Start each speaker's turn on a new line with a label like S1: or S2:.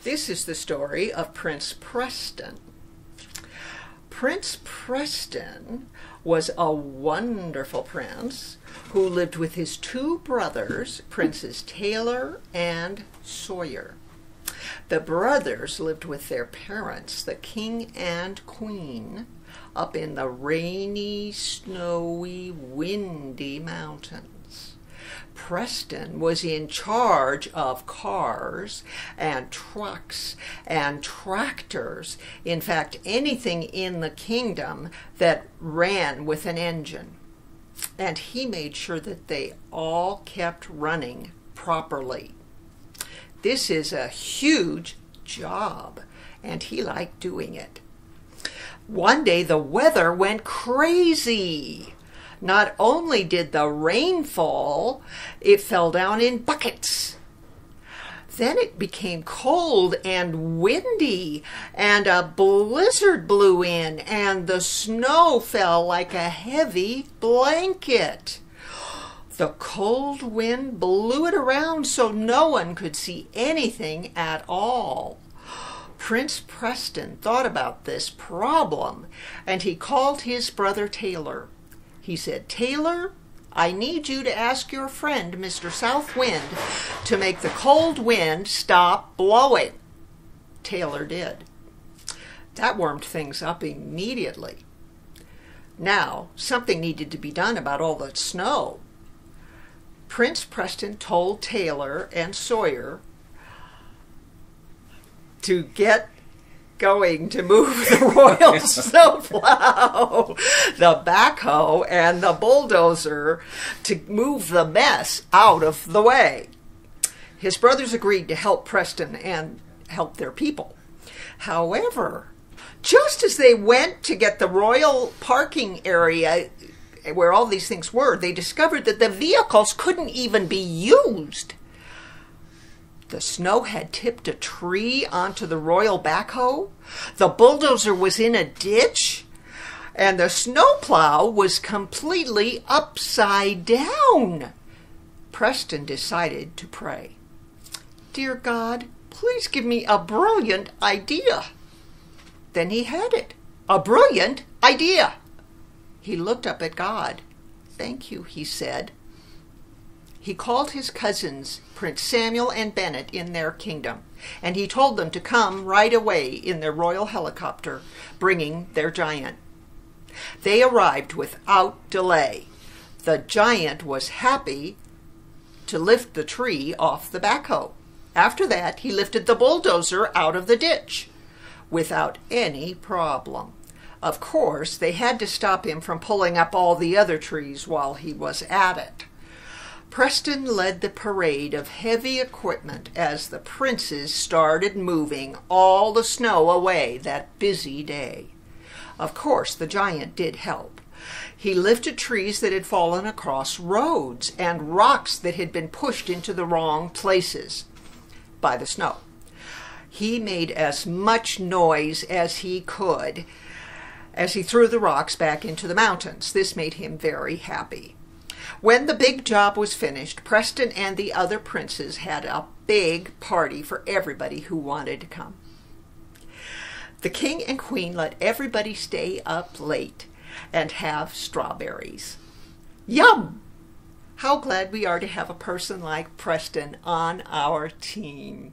S1: This is the story of Prince Preston. Prince Preston was a wonderful prince who lived with his two brothers, Princes Taylor and Sawyer. The brothers lived with their parents, the king and queen, up in the rainy, snowy, windy mountains. Preston was in charge of cars and trucks and tractors, in fact, anything in the kingdom that ran with an engine. And he made sure that they all kept running properly. This is a huge job, and he liked doing it. One day the weather went crazy. Not only did the rain fall, it fell down in buckets. Then it became cold and windy, and a blizzard blew in, and the snow fell like a heavy blanket. The cold wind blew it around so no one could see anything at all. Prince Preston thought about this problem, and he called his brother Taylor. He said, "Taylor, I need you to ask your friend, Mr. South Wind, to make the cold wind stop blowing." Taylor did. That warmed things up immediately. Now, something needed to be done about all the snow. Prince Preston told Taylor and Sawyer to get going to move the royal snowplow, the backhoe, and the bulldozer to move the mess out of the way. His brothers agreed to help Preston and help their people. However, just as they went to get the royal parking area where all these things were, they discovered that the vehicles couldn't even be used. The snow had tipped a tree onto the royal backhoe, the bulldozer was in a ditch, and the snowplow was completely upside down. Preston decided to pray. "Dear God, please give me a brilliant idea." Then he had it. A brilliant idea. He looked up at God. "Thank you," he said. He called his cousins, Prince Samuel and Bennett, in their kingdom, and he told them to come right away in their royal helicopter, bringing their giant. They arrived without delay. The giant was happy to lift the tree off the backhoe. After that, he lifted the bulldozer out of the ditch without any problem. Of course, they had to stop him from pulling up all the other trees while he was at it. Preston led the parade of heavy equipment as the princes started moving all the snow away that busy day. Of course, the giant did help. He lifted trees that had fallen across roads and rocks that had been pushed into the wrong places by the snow. He made as much noise as he could as he threw the rocks back into the mountains. This made him very happy. When the big job was finished, Preston and the other princes had a big party for everybody who wanted to come. The king and queen let everybody stay up late and have strawberries. Yum! How glad we are to have a person like Preston on our team.